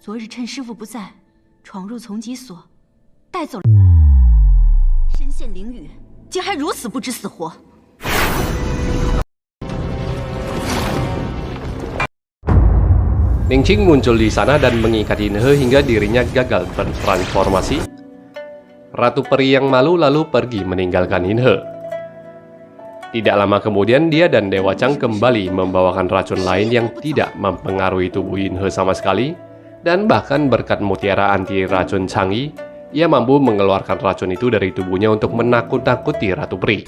昨日趁师傅不在，闯入从缉所，带走了身陷囹圄，竟还如此不知死活。 Ning Qing muncul di sana dan mengikati Inhe hingga dirinya gagal bertransformasi. Ratu Peri yang malu lalu pergi meninggalkan Inhe. Tidak lama kemudian dia dan Dewa Chang kembali membawakan racun lain yang tidak mempengaruhi tubuh Inhe sama sekali, dan bahkan berkat mutiara anti racun Chang'e, ia mampu mengeluarkan racun itu dari tubuhnya untuk menakut-nakuti Ratu Peri.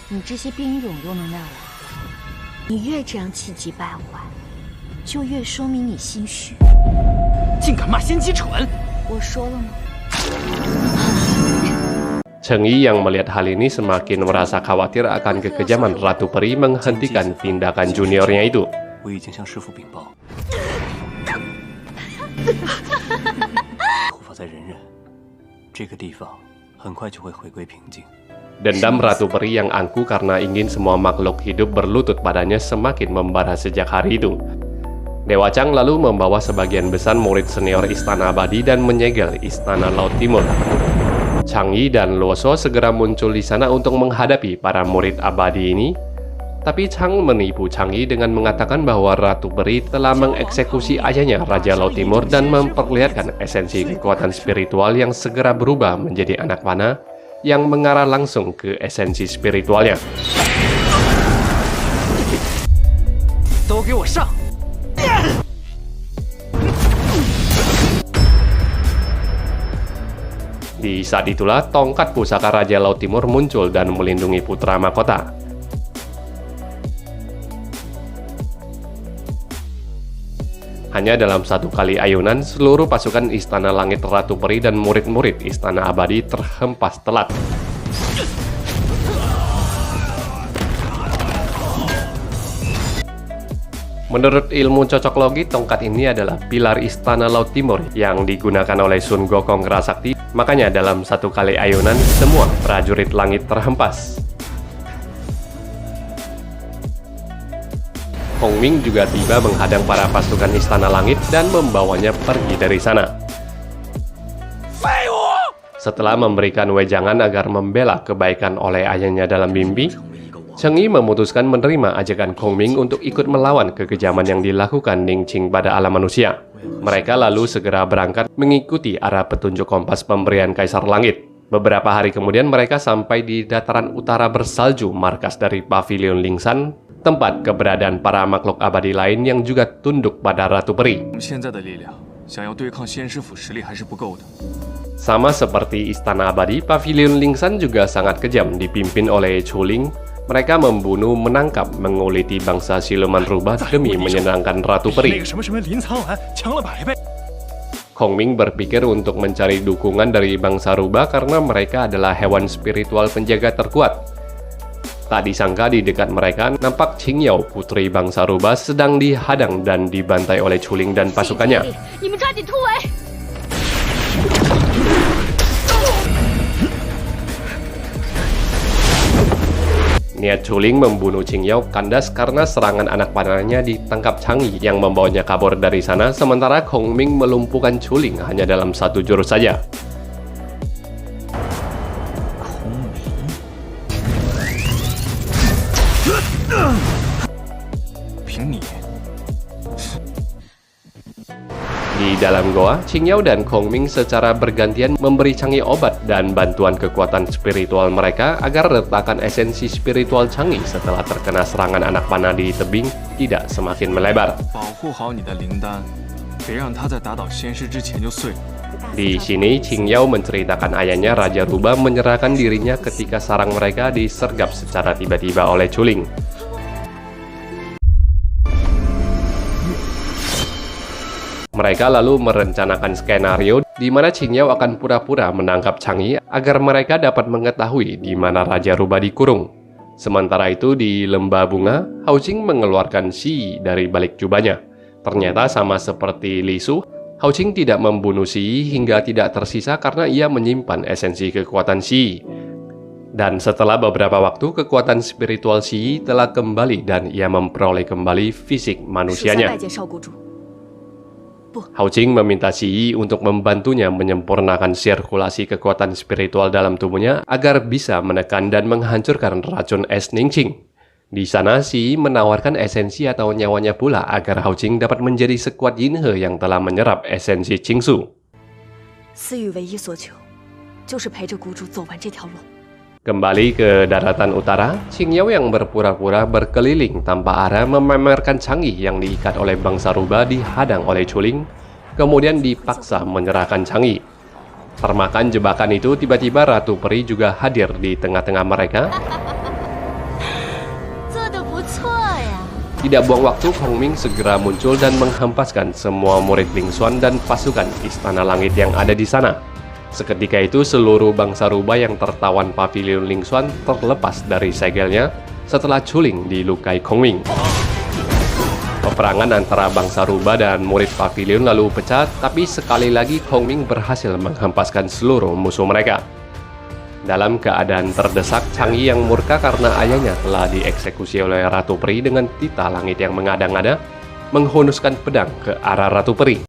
就越说明你心虚，竟敢骂仙姬蠢！我说了吗？ Chang'e yang melihat hal ini semakin merasa khawatir akan kekejaman Ratu Peri menghentikan tindakan juniornya itu. Dendam Ratu Peri yang angkuh karena ingin semua makhluk hidup berlutut padanya semakin membara sejak hari itu. Dewa Chang lalu membawa sebagian besar murid senior Istana Abadi dan menyegel Istana Laut Timur. Chang'e dan Luoso segera muncul di sana untuk menghadapi para murid abadi ini. Tapi Chang menipu Chang'e dengan mengatakan bahwa Ratu Peri telah mengeksekusi ayahnya Raja Laut Timur dan memperlihatkan esensi kekuatan spiritual yang segera berubah menjadi anak panah yang mengarah langsung ke esensi spiritualnya. Di saat itulah tongkat pusaka Raja Laut Timur muncul dan melindungi putra mahkota. Hanya dalam satu kali ayunan, seluruh pasukan Istana Langit Ratu Peri dan murid-murid Istana Abadi terhempas telat. Menurut ilmu cocok logi, tongkat ini adalah pilar Istana Laut Timur yang digunakan oleh Sun Gokong Rasakti. Makanya dalam satu kali ayunan, semua prajurit langit terhempas. Hong Ming juga tiba menghadang para pasukan Istana Langit dan membawanya pergi dari sana. Setelah memberikan wejangan agar membela kebaikan oleh ayahnya dalam mimpi, Chang'e memutuskan menerima ajakan Hong Ming untuk ikut melawan kekejaman yang dilakukan Ning Qing pada alam manusia. Mereka lalu segera berangkat mengikuti arah petunjuk kompas pemberian Kaisar Langit. Beberapa hari kemudian mereka sampai di dataran utara bersalju markas dari Pavilion Lingshan, tempat keberadaan para makhluk abadi lain yang juga tunduk pada Ratu Peri. Sama seperti Istana Abadi, Pavilion Lingshan juga sangat kejam dipimpin oleh Chuling. Mereka membunuh, menangkap, menguliti bangsa siluman rubah demi menyenangkan Ratu Peri. Hong Ming berpikir untuk mencari dukungan dari bangsa rubah karena mereka adalah hewan spiritual penjaga terkuat. Tak disangka di dekat mereka nampak Qingyao, putri bangsa rubah, sedang dihadang dan dibantai oleh Chuling dan pasukannya. Niat Chuling membunuh Qingyao kandas karena serangan anak panahnya ditangkap Chang'e yang membawanya kabur dari sana, sementara Hong Ming melumpuhkan Chuling hanya dalam satu jurus saja. Di dalam goa, Qingyao dan Hong Ming secara bergantian memberi Chang'e obat dan bantuan kekuatan spiritual mereka agar retakan esensi spiritual Chang'e setelah terkena serangan anak panah di tebing tidak semakin melebar. Di sini, Qingyao menceritakan ayahnya Raja Rubah menyerahkan dirinya ketika sarang mereka disergap secara tiba-tiba oleh Chuling. Mereka lalu merencanakan skenario di mana Qingyao akan pura-pura menangkap Chang'e agar mereka dapat mengetahui di mana Raja Rubah dikurung. Sementara itu di lembah bunga, Hao Jing mengeluarkan Shi dari balik jubahnya. Ternyata sama seperti Li Su, Hao Jing tidak membunuh Shi hingga tidak tersisa karena ia menyimpan esensi kekuatan Shi. Dan setelah beberapa waktu, kekuatan spiritual Shi telah kembali dan ia memperoleh kembali fisik manusianya. Hao Qing meminta Xi Yi untuk membantunya menyempurnakan sirkulasi kekuatan spiritual dalam tubuhnya agar bisa menekan dan menghancurkan racun es Ningqing. Di sana, Xi Yi menawarkan esensi atau nyawanya pula agar Hao Qing dapat menjadi sekuat Yin He yang telah menyerap esensi Qingsu. 思域唯一所求，就是陪着谷主走完这条路。 Kembali ke daratan utara, Qingyao yang berpura-pura berkeliling tanpa arah memamerkan canggih yang diikat oleh bangsa rubah dihadang oleh Chuling, kemudian dipaksa menyerahkan canggih. Termakan jebakan itu, tiba-tiba Ratu Peri juga hadir di tengah-tengah mereka. Tidak buang waktu, Kong Ming segera muncul dan menghempaskan semua murid Ling Xuan dan pasukan Istana Langit yang ada di sana. Seketika itu, seluruh bangsa rubah yang tertawan pavilion Ling Xuan terlepas dari segelnya setelah Chuling dilukai Kong Ming. Peperangan antara bangsa rubah dan murid pavilion lalu pecah, tapi sekali lagi Kong Ming berhasil menghempaskan seluruh musuh mereka. Dalam keadaan terdesak, Chang Yi yang murka karena ayahnya telah dieksekusi oleh Ratu Peri dengan tita langit yang mengada-ngada, menghunuskan pedang ke arah Ratu Peri.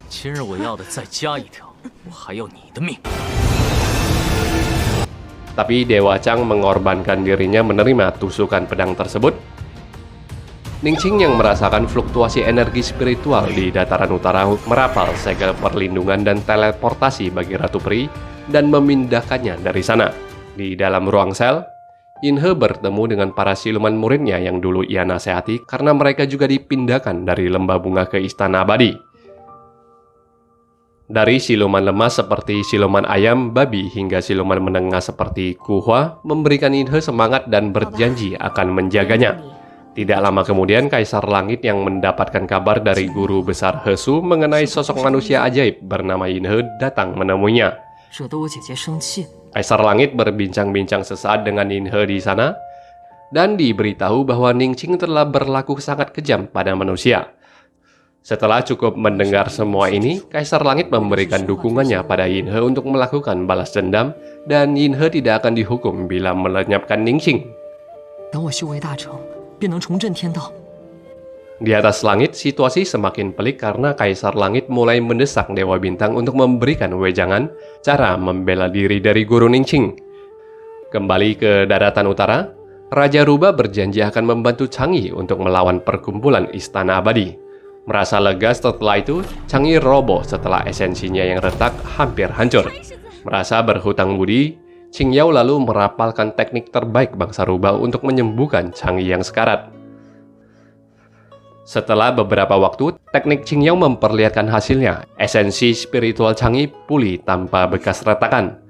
Tapi Dewa Chang mengorbankan dirinya menerima tusukan pedang tersebut. Ningqing yang merasakan fluktuasi energi spiritual di dataran utara merapal segel perlindungan dan teleportasi bagi Ratu Peri dan memindahkannya dari sana. Di dalam ruang sel, Yin He bertemu dengan para siluman muridnya yang dulu ia nasihati karena mereka juga dipindahkan dari lembah bunga ke Istana Abadi. Dari siluman lemah seperti siluman ayam, babi, hingga siluman menengah seperti Kuhua memberikan Yin He semangat dan berjanji akan menjaganya. Tidak lama kemudian, Kaisar Langit yang mendapatkan kabar dari guru besar Hesu mengenai sosok manusia ajaib bernama Yin He datang menemuinya. Kaisar Langit berbincang-bincang sesaat dengan Yin He di sana dan diberitahu bahwa Ningqing telah berlaku sangat kejam pada manusia. Setelah cukup mendengar semua ini, Kaisar Langit memberikan dukungannya pada Yin He untuk melakukan balas dendam, dan Yin He tidak akan dihukum bila melenyapkan Ningqing. Di atas langit, situasi semakin pelik karena Kaisar Langit mulai mendesak Dewa Bintang untuk memberikan wejangan cara membela diri dari guru Ningqing. Kembali ke daratan utara, Raja Rubah berjanji akan membantu Chang Yi untuk melawan perkumpulan Istana Abadi. Merasa lega setelah itu, Chang Yi roboh setelah esensinya yang retak hampir hancur. Merasa berhutang budi, Qingyao lalu merapalkan teknik terbaik bangsa rubah untuk menyembuhkan Chang Yi yang sekarat. Setelah beberapa waktu, teknik Qingyao memperlihatkan hasilnya. Esensi spiritual Chang Yi pulih tanpa bekas retakan.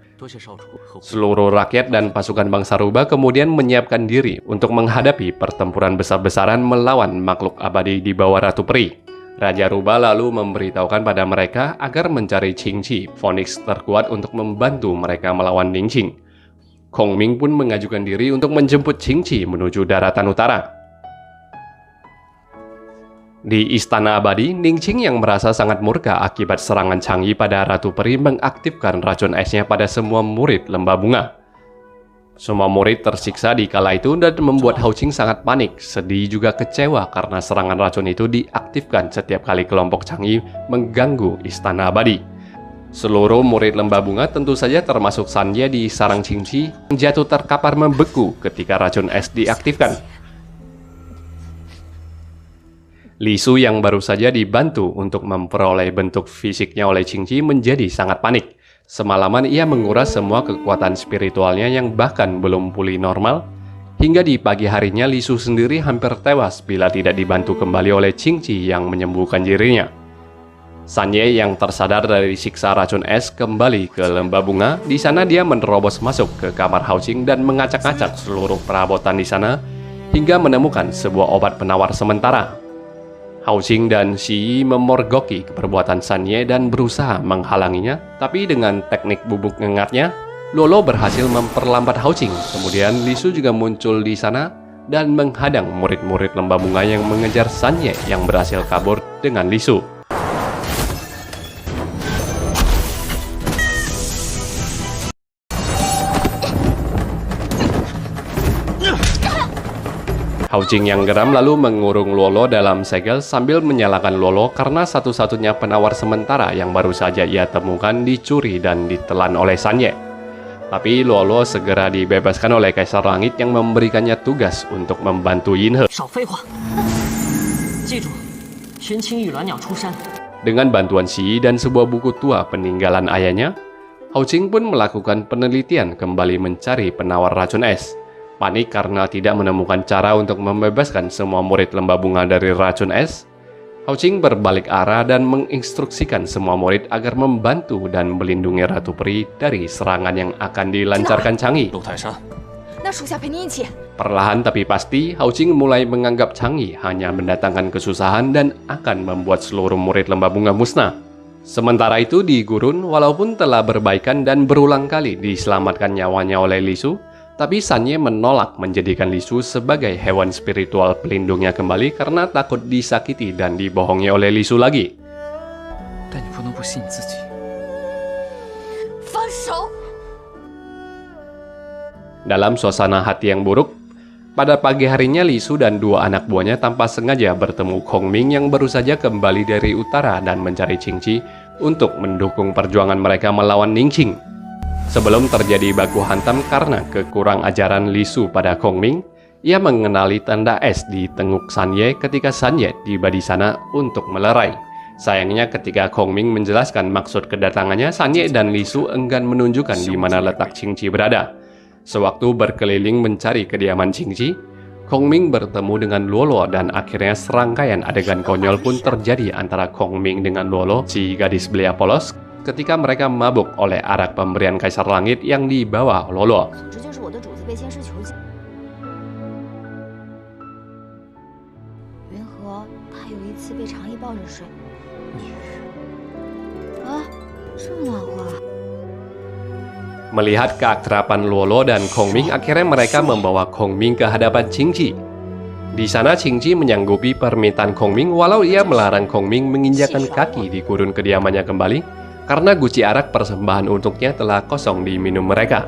Seluruh rakyat dan pasukan bangsa rubah kemudian menyiapkan diri untuk menghadapi pertempuran besar-besaran melawan makhluk abadi di bawah Ratu Peri. Raja Rubah lalu memberitahukan pada mereka agar mencari Qingqi, Phoenix terkuat untuk membantu mereka melawan Ningqing. Kong Ming pun mengajukan diri untuk menjemput Qingqi menuju daratan utara. Di Istana Abadi, Ningqing yang merasa sangat murka akibat serangan Chang Yi pada Ratu Peri mengaktifkan racun esnya pada semua murid lembah bunga. Semua murid tersiksa di kala itu dan membuat Hao Qing sangat panik, sedih juga kecewa karena serangan racun itu diaktifkan setiap kali kelompok Chang Yi mengganggu Istana Abadi. Seluruh murid lembah bunga tentu saja termasuk San Ye di sarang Qingqi yang jatuh terkapar membeku ketika racun es diaktifkan. Li Su yang baru saja dibantu untuk memperoleh bentuk fisiknya oleh Qingqi menjadi sangat panik. Semalaman ia menguras semua kekuatan spiritualnya yang bahkan belum pulih normal. Hingga di pagi harinya Li Su sendiri hampir tewas bila tidak dibantu kembali oleh Qingqi yang menyembuhkan dirinya. San Ye yang tersadar dari siksa racun es kembali ke lembah bunga. Di sana dia menerobos masuk ke kamar Hao Qing dan mengacak-acak seluruh perabotan di sana hingga menemukan sebuah obat penawar sementara. Hao Qing dan Xi Yi memorgoki perbuatan San Ye dan berusaha menghalanginya, tapi dengan teknik bubuk ngengatnya, Lolo berhasil memperlambat Hao Qing. Kemudian Li Su juga muncul di sana dan menghadang murid-murid lembah bunga yang mengejar San Ye yang berhasil kabur dengan Li Su. Hao Jing yang geram lalu mengurung Luolo dalam segel sambil menyalakan Luolo karena satu-satunya penawar sementara yang baru saja ia temukan dicuri dan ditelan oleh Sanye. Tapi Luolo segera dibebaskan oleh Kaisar Langit yang memberikannya tugas untuk membantu Yin He. 少废话，记住，天青玉鸾鸟出山。 Dengan bantuan Xi dan sebuah buku tua peninggalan ayahnya, Hao Jing pun melakukan penelitian kembali mencari penawar racun es. Panik karena tidak menemukan cara untuk membebaskan semua murid lembah bunga dari racun es, Hao Jing berbalik arah dan menginstruksikan semua murid agar membantu dan melindungi Ratu Peri dari serangan yang akan dilancarkan Chang'e. 陆泰山，那属下陪您一起。 Perlahan tapi pasti, Hao Jing mulai menganggap Chang'e hanya mendatangkan kesusahan dan akan membuat seluruh murid lembah bunga musnah. Sementara itu di gurun, walaupun telah berbaikan dan berulang kali diselamatkan nyawanya oleh Li Su, tapi Sanye menolak menjadikan Li Su sebagai hewan spiritual pelindungnya kembali karena takut disakiti dan dibohongi oleh Li Su lagi. 但你不能不信你自己。 放手！ Dalam suasana hati yang buruk, pada pagi harinya Li Su dan dua anak buahnya tanpa sengaja bertemu Kong Ming yang baru saja kembali dari utara dan mencari Qingqi untuk mendukung perjuangan mereka melawan Ningqing. Sebelum terjadi baku hantam karena kekurang ajaran Li Su pada Kong Ming, ia mengenali tanda es di tenguk Sanye ketika Sanye tiba di sana untuk melerai. Sayangnya ketika Kong Ming menjelaskan maksud kedatangannya, Sanye dan Li Su enggan menunjukkan di mana letak Qingqi berada. Sewaktu berkeliling mencari kediaman Qingqi, Kong Ming bertemu dengan Luolo dan akhirnya serangkaian adegan konyol pun terjadi antara Kong Ming dengan Luolo, si gadis belia polos, ketika mereka mabuk oleh arak pemberian Kaisar Langit yang dibawa Luolo. 总之就是我的主子被仙师囚禁。云和他有一次被长衣抱着睡。啊，这么暖和。 Melihat keakraban Luolo dan Kong Ming, akhirnya mereka membawa Kong Ming ke hadapan Qingqi. Di sana Qingqi menyanggupi permintaan Kong Ming walau ia melarang Kong Ming menginjakan kaki di gurun kediamannya kembali karena guci arak persembahan untuknya telah kosong diminum mereka.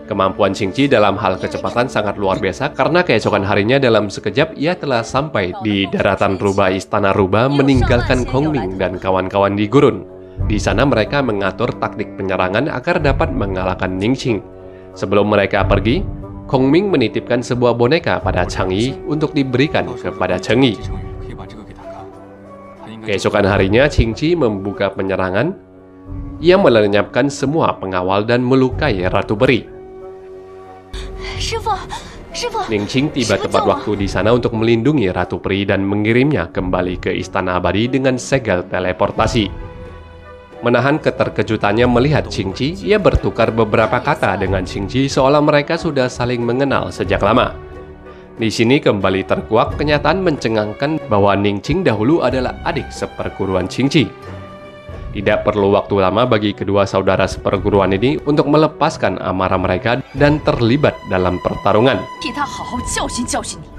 Kemampuan Qingqi dalam hal kecepatan sangat luar biasa karena keesokan harinya dalam sekejap ia telah sampai di daratan rubah Istana Rubah meninggalkan Kong Ming dan kawan-kawan di gurun. Di sana mereka mengatur taktik penyerangan agar dapat mengalahkan Ningqing. Sebelum mereka pergi, Kong Ming menitipkan sebuah boneka pada Chang'e untuk diberikan kepada Cheng'i. Keesokan harinya, Qingqi membuka penyerangan. Ia melenyapkan semua pengawal dan melukai Ratu Peri. 师傅，师傅， Ningqing tiba tepat waktu di sana untuk melindungi Ratu Peri dan mengirimnya kembali ke Istana Abadi dengan segel teleportasi. Menahan keterkejutannya melihat Qingqi, ia bertukar beberapa kata dengan Qingqi seolah mereka sudah saling mengenal sejak lama. Di sini kembali terkuak kenyataan mencengangkan bahwa Ningqing dahulu adalah adik seperguruan Qingqi. Tidak perlu waktu lama bagi kedua saudara seperguruan ini untuk melepaskan amarah mereka dan terlibat dalam pertarungan. 替他好好教训教训你。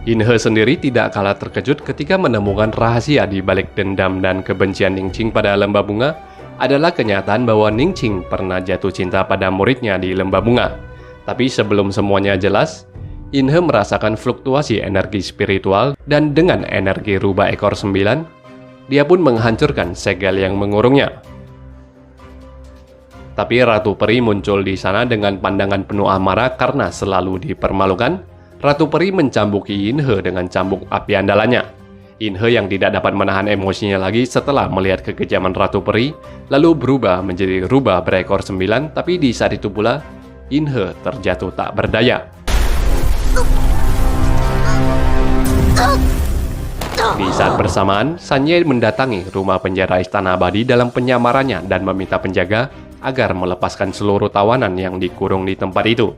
Yin He sendiri tidak kalah terkejut ketika menemukan rahasia di balik dendam dan kebencian Ningqing pada lembah bunga adalah kenyataan bahwa Ningqing pernah jatuh cinta pada muridnya di lembah bunga. Tapi sebelum semuanya jelas, Yin He merasakan fluktuasi energi spiritual dan dengan energi rubah ekor 9, dia pun menghancurkan segel yang mengurungnya. Tapi Ratu Peri muncul di sana dengan pandangan penuh amarah karena selalu dipermalukan. Ratu Peri mencambuki Yin He dengan cambuk api andalannya. Yin He yang tidak dapat menahan emosinya lagi setelah melihat kekejaman Ratu Peri, lalu berubah menjadi rubah berekor 9, tapi di saat itu pula, Yin He terjatuh tak berdaya. Di saat bersamaan, Sanye mendatangi rumah penjara Istana Abadi dalam penyamarannya dan meminta penjaga agar melepaskan seluruh tawanan yang dikurung di tempat itu.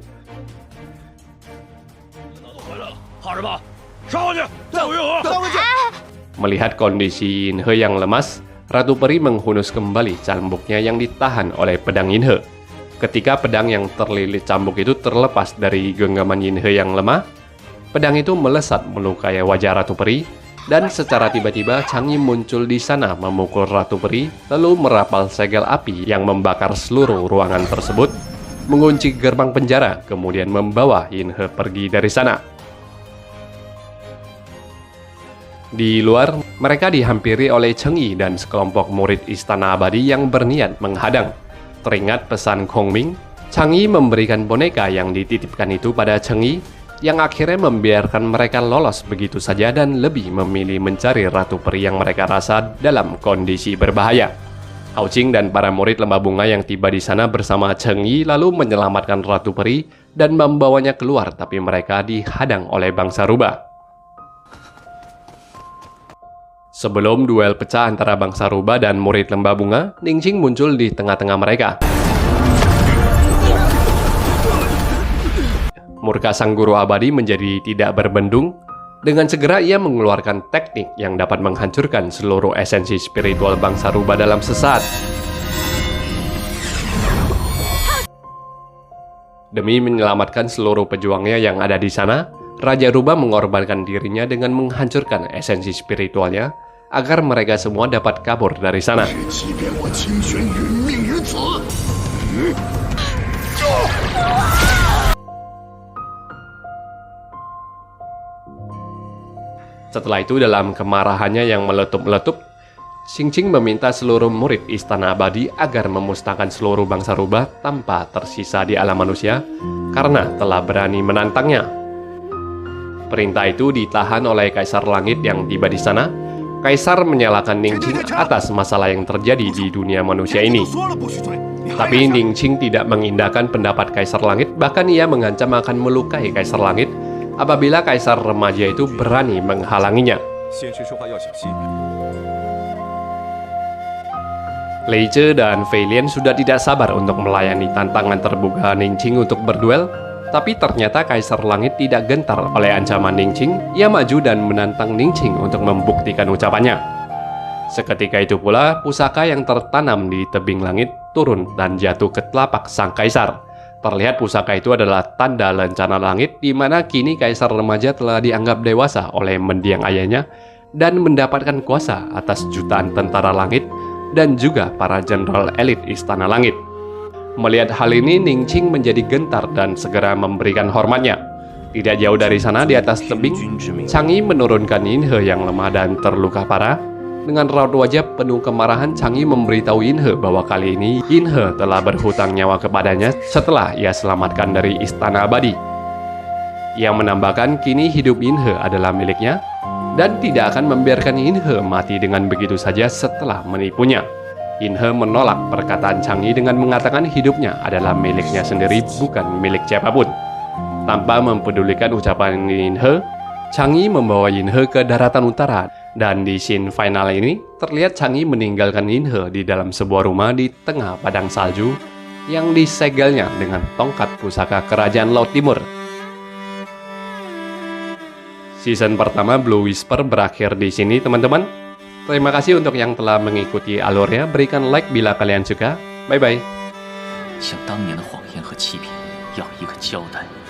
Melihat kondisi Yin He yang lemas, Ratu Peri menghunus kembali cambuknya yang ditahan oleh pedang Yin He. Ketika pedang yang terlilit cambuk itu terlepas dari genggaman Yin He yang lemah, pedang itu melesat melukai wajah Ratu Peri, dan secara tiba-tiba Chang'e muncul di sana memukul Ratu Peri, lalu merapal segel api yang membakar seluruh ruangan tersebut. mengunci gerbang penjara, kemudian membawa Yin He pergi dari sana. Di luar, mereka dihampiri oleh Cheng Yi dan sekelompok murid Istana Abadi yang berniat menghadang. Teringat pesan Kong Ming, Cheng Yi memberikan boneka yang dititipkan itu pada Cheng Yi, yang akhirnya membiarkan mereka lolos begitu saja dan lebih memilih mencari Ratu Peri yang mereka rasa dalam kondisi berbahaya. Hao Qing dan para murid Lembah Bunga yang tiba di sana bersama Cheng Yi lalu menyelamatkan Ratu Peri dan membawanya keluar, tapi mereka dihadang oleh bangsa rubah. Sebelum duel pecah antara bangsa rubah dan murid Lembah Bunga, Ningxing muncul di tengah-tengah mereka. Murka sang guru abadi menjadi tidak berbendung. Dengan segera ia mengeluarkan teknik yang dapat menghancurkan seluruh esensi spiritual bangsa rubah dalam sesaat. Demi menyelamatkan seluruh pejuangnya yang ada di sana, Raja Rubah mengorbankan dirinya dengan menghancurkan esensi spiritualnya agar mereka semua dapat kabur dari sana. Setelah itu, dalam kemarahannya yang meletup-letup, Xingqing meminta seluruh murid Istana Abadi agar memusnahkan seluruh bangsa rubah tanpa tersisa di alam manusia karena telah berani menantangnya. Perintah itu ditahan oleh Kaisar Langit yang tiba di sana. Kaisar menyalahkan Ningxing atas masalah yang terjadi di dunia manusia ini. Tapi Ningxing tidak mengindahkan pendapat Kaisar Langit, bahkan ia mengancam akan melukai Kaisar Langit apabila Kaisar remaja itu berani menghalanginya. Lei Zhe dan Fei Lian sudah tidak sabar untuk melayani tantangan terbuka Ningxing untuk berduel. Tapi ternyata Kaisar Langit tidak gentar oleh ancaman Ningxing. Ia maju dan menantang Ningxing untuk membuktikan ucapannya. Seketika itu pula, pusaka yang tertanam di tebing langit turun dan jatuh ke telapak sang kaisar. Terlihat pusaka itu adalah tanda lencana langit, di mana kini Kaisar remaja telah dianggap dewasa oleh mendiang ayahnya dan mendapatkan kuasa atas jutaan tentara langit dan juga para jenderal elit Istana Langit. Melihat hal ini, Ningxing menjadi gentar dan segera memberikan hormatnya. Tidak jauh dari sana, di atas tebing, Cheng Yi menurunkan Yin He yang lemah dan terluka parah. Dengan raut wajah penuh kemarahan, Cheng Yi memberitahu Yin He bahwa kali ini Yin He telah berhutang nyawa kepadanya setelah ia selamatkan dari Istana Abadi. Ia menambahkan kini hidup Yin He adalah miliknya dan tidak akan membiarkan Yin He mati dengan begitu saja setelah menipunya. Yin He menolak perkataan Cheng Yi dengan mengatakan hidupnya adalah miliknya sendiri, bukan milik siapapun. Tanpa mempedulikan ucapan Yin He, Cheng Yi membawa Yin He ke daratan utara. Dan di scene final ini, terlihat Cheng Yi meninggalkan Yin He di dalam sebuah rumah di tengah padang salju yang disegelnya dengan tongkat pusaka kerajaan Laut Timur. Season pertama Blue Whisper berakhir di sini, teman-teman. Terima kasih untuk yang telah mengikuti alurnya. Berikan like bila kalian suka. Bye-bye. 像当年的谎言和欺骗，要一个交代。